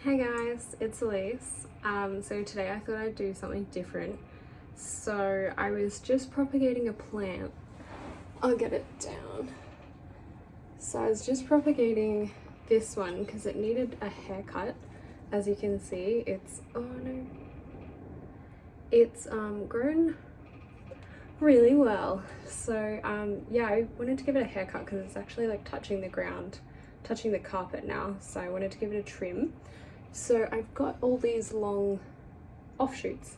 Hey guys, it's Elise. So today I thought I'd do something different. So I was just propagating a plant. I'll get it down. So I was just propagating this one because it needed a haircut. As you can see, it's grown really well. So yeah, I wanted to give it a haircut because it's actually like touching the ground, touching the carpet now. So I wanted to give it a trim. So I've got all these long offshoots.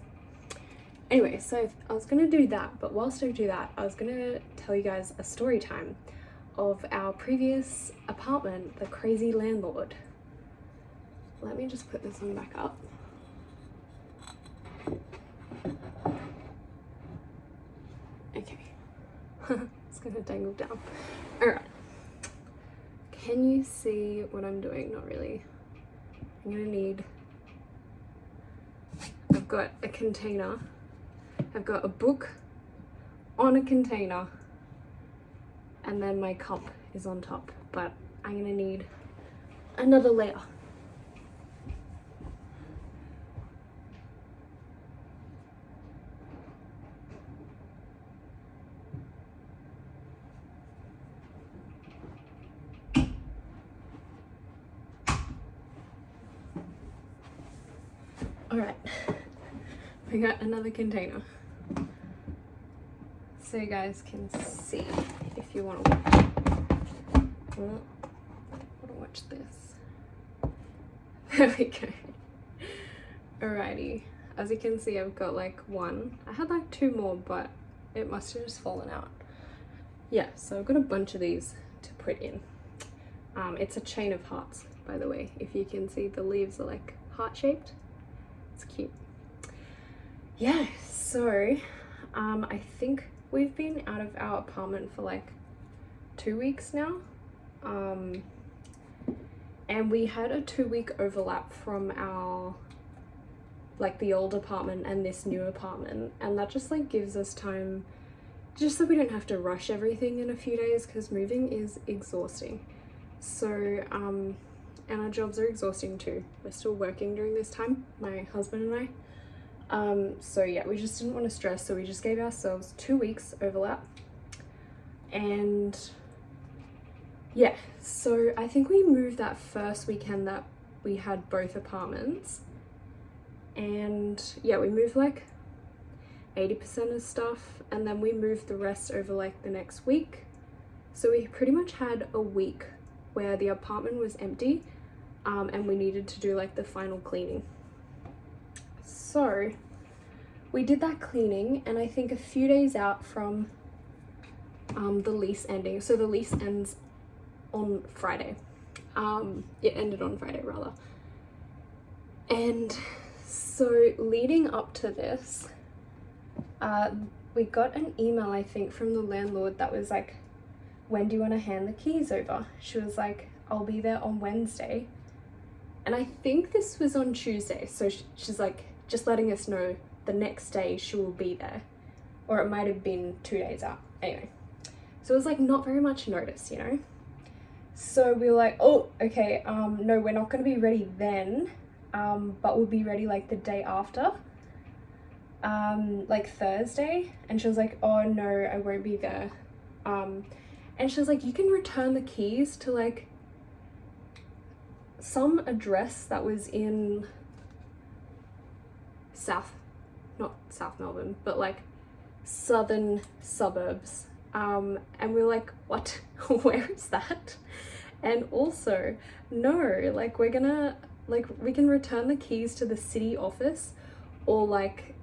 Anyway, so I was gonna do that, but whilst I do that, I was gonna tell you guys a story time of our previous apartment, the crazy landlord. Let me just put this one back up. Okay, it's gonna dangle down. All right, can you see what I'm doing? Not really. I'm gonna need, I've got a container, I've got a book on a container, and then my cup is on top, but I'm gonna need another layer. All right, we got another container. So you guys can see if you want to watch this. There we go. Alrighty, as you can see, I've got like one. I had like two more, but it must have just fallen out. Yeah, so I've got a bunch of these to put in. It's a chain of hearts, by the way. If you can see, the leaves are like heart-shaped. It's cute. Yeah, so I think we've been out of our apartment for like 2 weeks now. And we had a 2-week overlap from our, like the old apartment and this new apartment. And that just like gives us time just so we don't have to rush everything in a few days, because moving is exhausting. So, and our jobs are exhausting too. We're still working during this time, my husband and I. So yeah, we just didn't want to stress, so we just gave ourselves 2 weeks overlap. And yeah, so I think we moved that first weekend that we had both apartments. And yeah, we moved like 80% of stuff, and then we moved the rest over like the next week. So we pretty much had a week where the apartment was empty, and we needed to do like the final cleaning. So we did that cleaning, and I think a few days out from the lease ending, so the lease ends on Friday. It ended on Friday rather. And so leading up to this, we got an email, I think, from the landlord that was like, when do you want to hand the keys over? She was like, I'll be there on Wednesday. And I think this was on Tuesday. So she's like, just letting us know the next day she will be there. Or it might have been 2 days out. Anyway, so it was like not very much notice, you know? So we were like, oh, okay, no, we're not going to be ready then, but we'll be ready like the day after, like Thursday. And she was like, oh no, I won't be there. And she was like, you can return the keys to like some address that was in not South Melbourne, but like southern suburbs. And we were like, what? Where is that? And also, no, like we're gonna, like we can return the keys to the city office, or like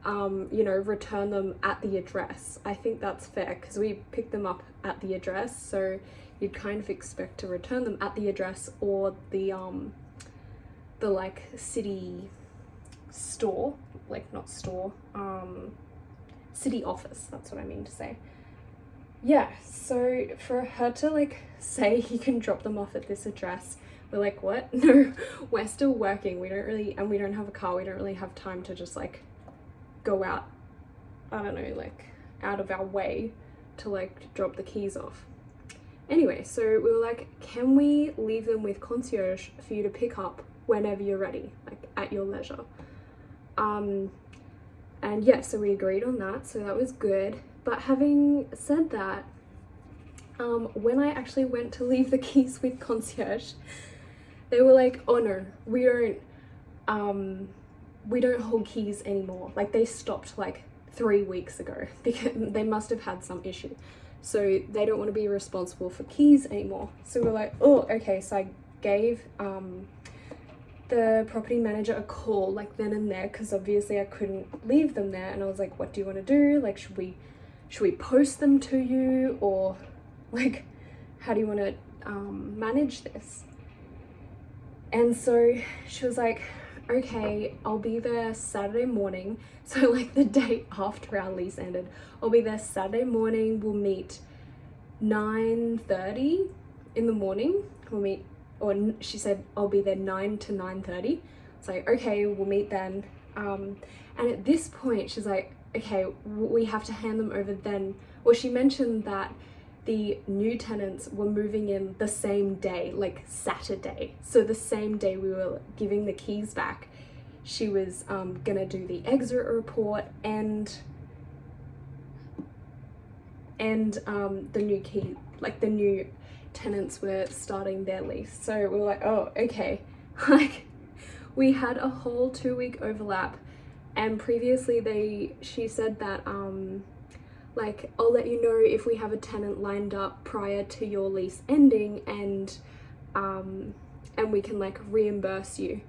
you know, return them at the address. I think that's fair because we picked them up at the address, so you'd kind of expect to return them at the address or the like city store, like not store, city office, that's what I mean to say. Yeah, so for her to like say you can drop them off at this address, we're like, what? No, we're still working. We don't have a car. We don't really have time to just like go out, I don't know, like out of our way to like drop the keys off. Anyway, so we were like, can we leave them with concierge for you to pick up whenever you're ready, like at your leisure? And yeah, so we agreed on that, so that was good. But having said that, when I actually went to leave the keys with concierge, they were like, oh no, we don't hold keys anymore. Like, they stopped like 3 weeks ago because they must have had some issue. So they don't want to be responsible for keys anymore. So we're like, oh, okay. So I gave the property manager a call like then and there, because obviously I couldn't leave them there. And I was like, what do you want to do? Like, should we post them to you, or like, how do you want to manage this? And so she was like, okay, I'll be there Saturday morning. So like the day after our lease ended, I'll be there Saturday morning. We'll meet 9:30 in the morning. We'll meet, or she said I'll be there 9 to 9:30. It's like, okay, we'll meet then. And at this point, she's like, okay, we have to hand them over then. Well, she mentioned that the new tenants were moving in the same day, like Saturday. So the same day we were giving the keys back, she was gonna do the exit report and the new key, like the new tenants were starting their lease. So we were like, oh, okay. Like, we had a whole 2-week overlap, and previously she said that like, I'll let you know if we have a tenant lined up prior to your lease ending, and we can like reimburse you.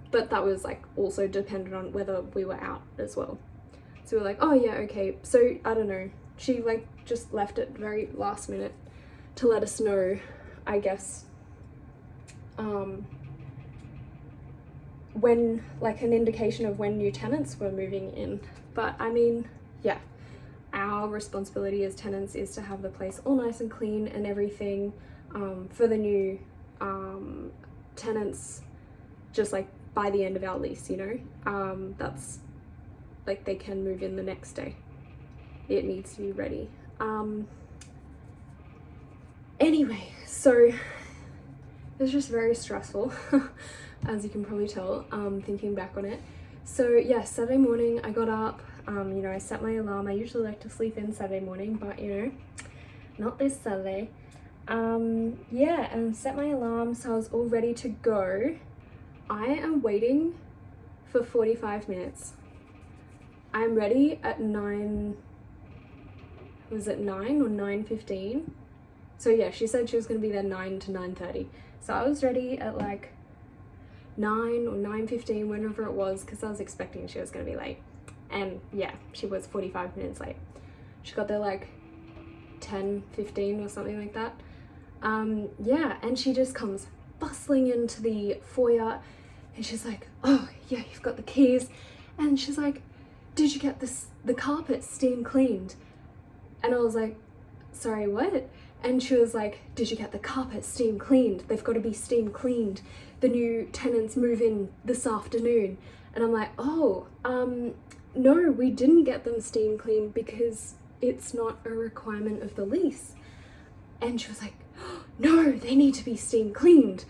But that was like also dependent on whether we were out as well. So we were like, oh yeah, okay. So I don't know, she like just left it very last minute to let us know, I guess, when, like, an indication of when new tenants were moving in. But I mean, yeah, our responsibility as tenants is to have the place all nice and clean and everything, for the new tenants, just like by the end of our lease, you know. That's like, they can move in the next day. It needs to be ready. Anyway, so it was just very stressful, as you can probably tell, thinking back on it. So yeah, Saturday morning I got up, you know, I set my alarm. I usually like to sleep in Saturday morning, but you know, not this Saturday. Yeah, and set my alarm, so I was all ready to go. I am waiting for 45 minutes. I'm ready at 9, was it 9 or 9:15? So yeah, she said she was going to be there 9 to 9:30. So I was ready at like 9 or 9:15, whenever it was, because I was expecting she was going to be late. And yeah, she was 45 minutes late. She got there like 10:15 or something like that. Yeah, and she just comes bustling into the foyer, and she's like, oh yeah, you've got the keys. And she's like, did you get the carpet steam cleaned? And I was like, sorry, what? And she was like, did you get the carpet steam cleaned? They've got to be steam cleaned. The new tenants move in this afternoon. And I'm like, oh, no, we didn't get them steam cleaned because it's not a requirement of the lease. And she was like, oh, no, they need to be steam cleaned.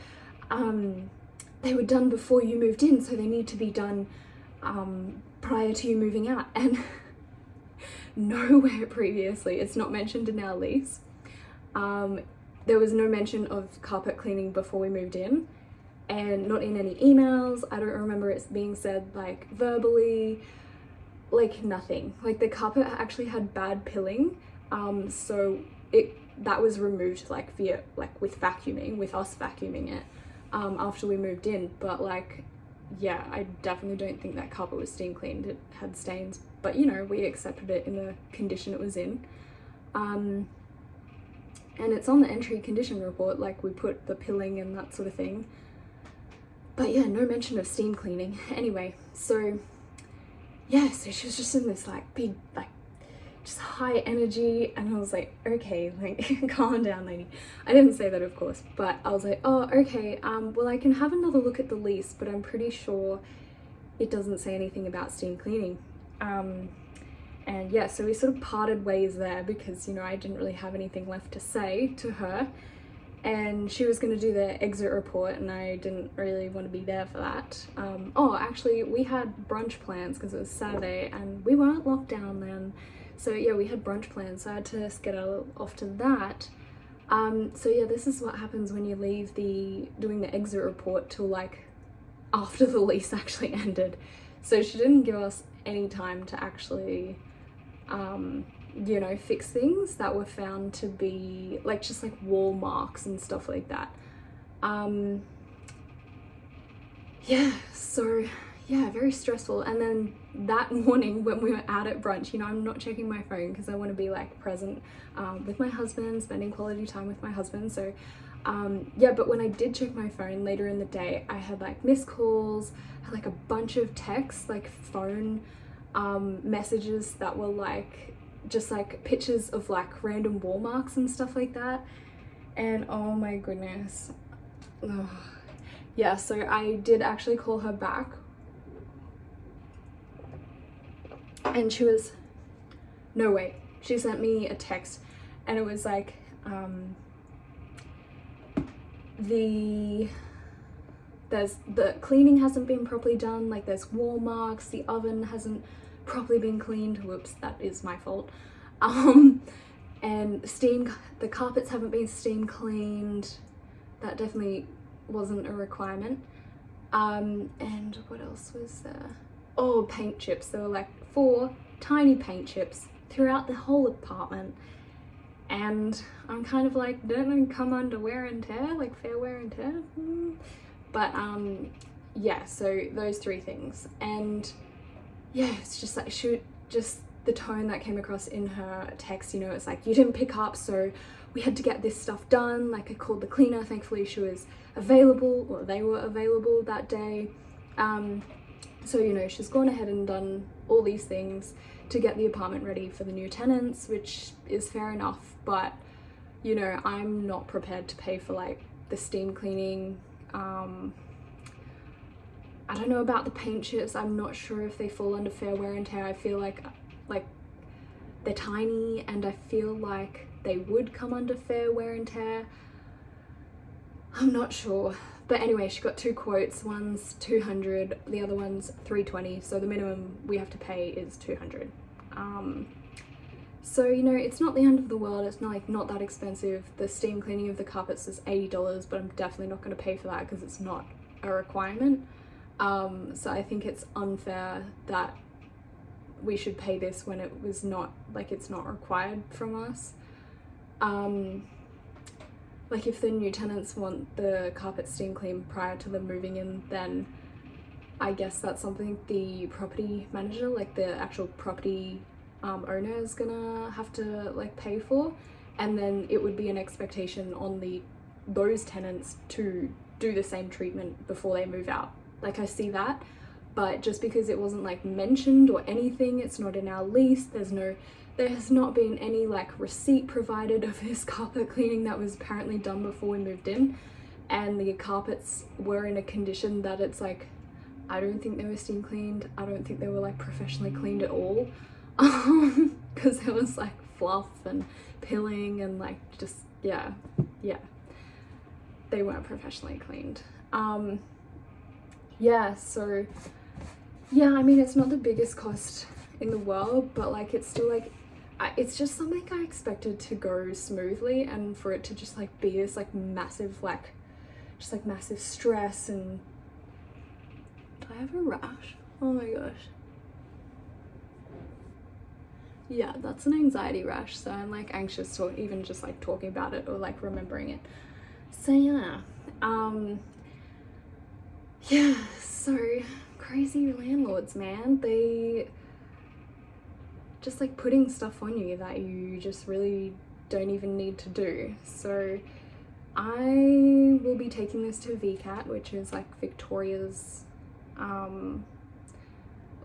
They were done before you moved in, so they need to be done prior to you moving out. And nowhere previously, it's not mentioned in our lease. There was no mention of carpet cleaning before we moved in, and not in any emails. I don't remember it being said like verbally, like nothing. Like, the carpet actually had bad pilling, so that was removed like via, like, with vacuuming, with us vacuuming it after we moved in. But like, yeah, I definitely don't think that carpet was steam cleaned. It had stains, but you know, we accepted it in the condition it was in. And it's on the entry condition report, like we put the pilling and that sort of thing. But yeah, no mention of steam cleaning. Anyway, so yeah, so she was just in this like big, like, just high energy, and I was like, okay, like, calm down, lady. I didn't say that, of course, but I was like, oh, okay, well, I can have another look at the lease, but I'm pretty sure it doesn't say anything about steam cleaning. And yeah, so we sort of parted ways there because, you know, I didn't really have anything left to say to her. And she was going to do the exit report, and I didn't really want to be there for that. Oh, actually, we had brunch plans because it was Saturday, and we weren't locked down then. So yeah, we had brunch plans, so I had to skedaddle off to that. So yeah, this is what happens when you leave doing the exit report till like after the lease actually ended. So she didn't give us any time to actually you know, fix things that were found to be like just like wall marks and stuff like that. Yeah, so yeah, very stressful. And then that morning when we were out at brunch, you know, I'm not checking my phone because I want to be like present with my husband, spending quality time with my husband. So yeah, but when I did check my phone later in the day, I had like missed calls, I had like a bunch of texts, like phone messages that were like just like pictures of like random wall marks and stuff like that. And oh my goodness. Ugh. Yeah, so I did actually call her back, and she was, no wait, she sent me a text, and it was like the cleaning hasn't been properly done, like there's wall marks, the oven hasn't properly been cleaned, whoops, that is my fault, and the carpets haven't been steam cleaned, that definitely wasn't a requirement, and what else was there? Oh, paint chips. There were like 4 tiny paint chips throughout the whole apartment, and I'm kind of like, don't they come under wear and tear, like fair wear and tear? But yeah, so those 3 things. And yeah, it's just like just the tone that came across in her text, you know, it's like, you didn't pick up, so we had to get this stuff done. Like I called the cleaner, thankfully she was available, or they were available that day. So, you know, she's gone ahead and done all these things to get the apartment ready for the new tenants, which is fair enough, but you know, I'm not prepared to pay for like the steam cleaning. I don't know about the paint chips. I'm not sure if they fall under fair wear and tear. I feel like they're tiny, and I feel like they would come under fair wear and tear. I'm not sure. But anyway, she got 2 quotes. One's 200, the other one's 320. So the minimum we have to pay is 200. So, you know, it's not the end of the world. It's not that expensive. The steam cleaning of the carpets is $80, but I'm definitely not going to pay for that because it's not a requirement. So I think it's unfair that we should pay this when it was not, like, it's not required from us. Like if the new tenants want the carpet steam cleaned prior to them moving in, then I guess that's something the property manager, like the actual property owner, is gonna have to like pay for, and then it would be an expectation on those tenants to do the same treatment before they move out. Like I see that, but just because it wasn't like mentioned or anything, it's not in our lease, there has not been any like receipt provided of this carpet cleaning that was apparently done before we moved in, and the carpets were in a condition that it's like, I don't think they were steam cleaned, I don't think they were like professionally cleaned at all, because there was like fluff and pilling and like just yeah, they weren't professionally cleaned. Yeah, so yeah, I mean, it's not the biggest cost in the world, but like it's still like, it's just something I expected to go smoothly, and for it to just like be this like massive, like just like massive stress. And do I have a rash? Oh my gosh. Yeah, that's an anxiety rash, so I'm like anxious to even just like talking about it or like remembering it. So yeah, yeah, so crazy landlords, man. They just like putting stuff on you that you just really don't even need to do. So I will be taking this to VCAT, which is like Victoria's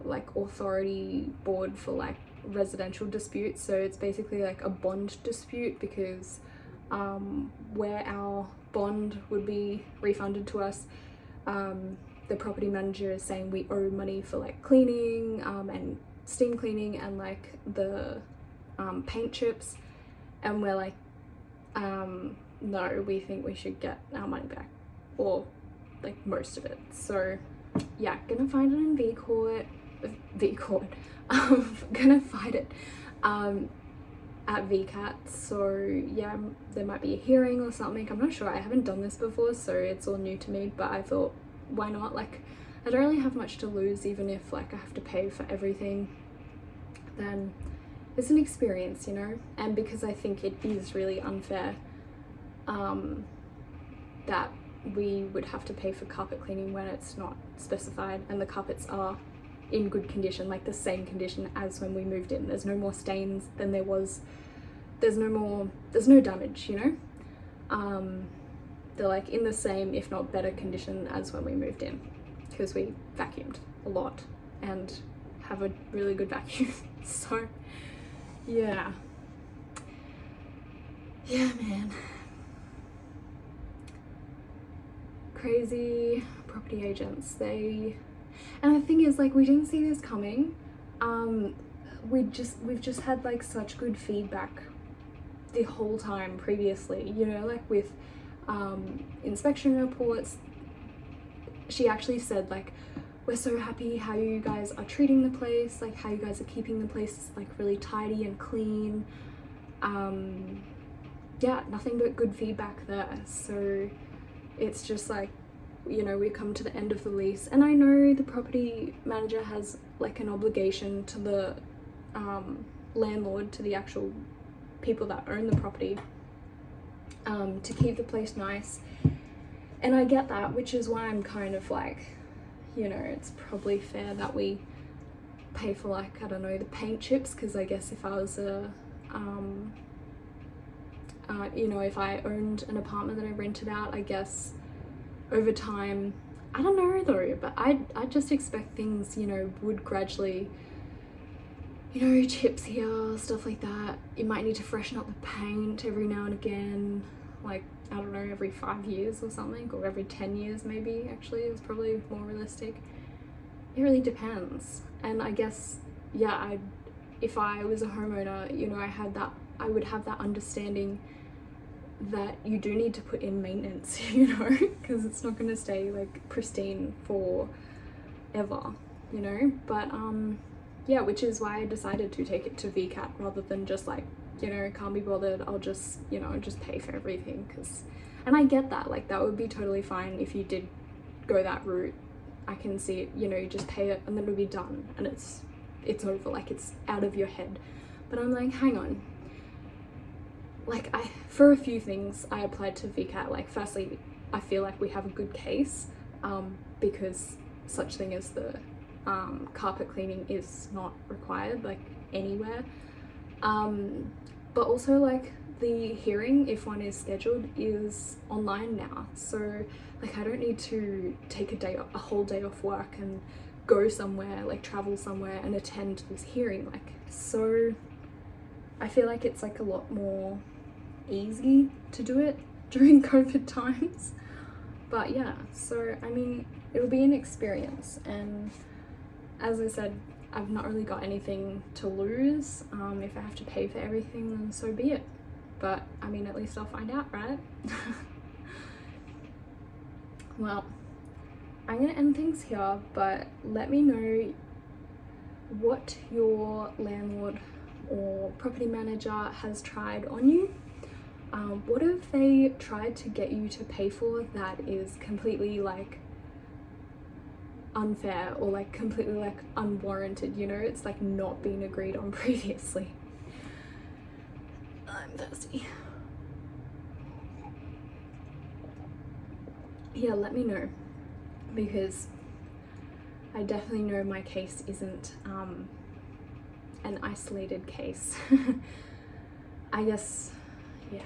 like authority board for like residential disputes. So it's basically like a bond dispute, because where our bond would be refunded to us, the property manager is saying we owe money for like cleaning and steam cleaning and like the paint chips, and we're like, no, we think we should get our money back, or like most of it. So yeah, gonna find it in V-Court, gonna find it at VCAT. So yeah, there might be a hearing or something, I'm not sure. I haven't done this before, so it's all new to me, but I thought, why not? Like, I don't really have much to lose. Even if like I have to pay for everything, then it's an experience, you know. And because I think it is really unfair that we would have to pay for carpet cleaning when it's not specified, and the carpets are in good condition, like the same condition as when we moved in. There's no more stains than there was. There's no damage, you know. They're like in the same, if not better condition as when we moved in, because we vacuumed a lot and have a really good vacuum. So yeah, man, crazy property agents. And the thing is, like, we didn't see this coming. We've just had like such good feedback the whole time previously, you know, like with inspection reports. She actually said, like, we're so happy how you guys are treating the place, like how you guys are keeping the place like really tidy and clean. Yeah, nothing but good feedback there. So it's just like, you know, we come to the end of the lease, and I know the property manager has like an obligation to the landlord, to the actual people that own the property, to keep the place nice. And I get that, which is why I'm kind of like, you know, it's probably fair that we pay for, like, I don't know, the paint chips, because I guess if I was you know, if I owned an apartment that I rented out, I guess over time, I don't know though, but I just expect things, you know, would gradually, you know, chips here, stuff like that. You might need to freshen up the paint every now and again, like, I don't know, every 5 years or something, or every 10 years maybe. Actually, it's probably more realistic. It really depends. And I guess, yeah, if I was a homeowner, you know, I would have that understanding that you do need to put in maintenance, you know, because it's not going to stay like pristine forever, you know. But yeah, which is why I decided to take it to VCAT rather than just like, you know, can't be bothered, I'll just, you know, just pay for everything. And I get that, like, that would be totally fine if you did go that route. I can see it, you know, you just pay it and then it'll be done and it's over, like, it's out of your head. But I'm like, hang on, like, for a few things I applied to VCAT. Like, firstly, I feel like we have a good case, because such thing as the carpet cleaning is not required, like, anywhere. But also, like, the hearing, if one is scheduled, is online now. So, like, I don't need to take a whole day off work and go somewhere, like, travel somewhere and attend this hearing. Like, so I feel like it's like a lot more easy to do it during COVID times. But yeah, so I mean, it'll be an experience, and as I said, I've not really got anything to lose. If I have to pay for everything, then so be it. But I mean, at least I'll find out, right? Well, I'm gonna end things here, but let me know what your landlord or property manager has tried on you. What have they tried to get you to pay for that is completely like unfair, or like completely like unwarranted, you know? It's like not been agreed on previously. I'm thirsty. Yeah, let me know, because I definitely know my case isn't an isolated case. I guess, yeah,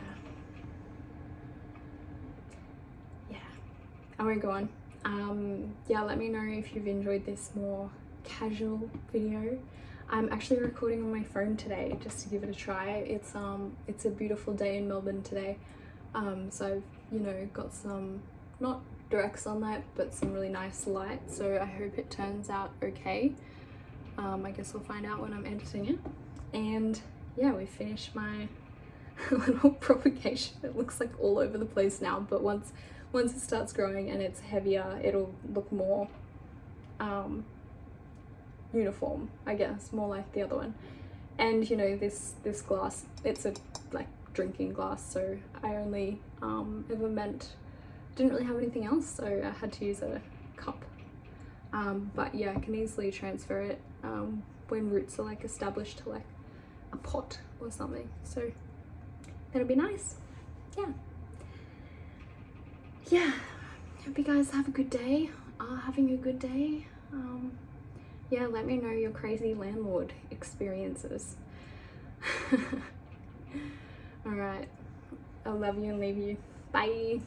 I won't go on. Yeah, let me know if you've enjoyed this more casual video. I'm actually recording on my phone today just to give it a try. It's a beautiful day in Melbourne today, so I've, you know, got some, not direct sunlight, but some really nice light, so I hope it turns out okay. I guess I'll find out when I'm editing it. And yeah, we finished my little propagation. It looks like all over the place now, but once it starts growing and it's heavier, it'll look more uniform, I guess, more like the other one. And you know, this glass, it's a like drinking glass, so I only ever didn't really have anything else, so I had to use a cup. But yeah, I can easily transfer it when roots are like established to like a pot or something, so that'll be nice. Yeah, hope you guys have a good day, are having a good day. Yeah, let me know your crazy landlord experiences. Alright, I love you and leave you. Bye.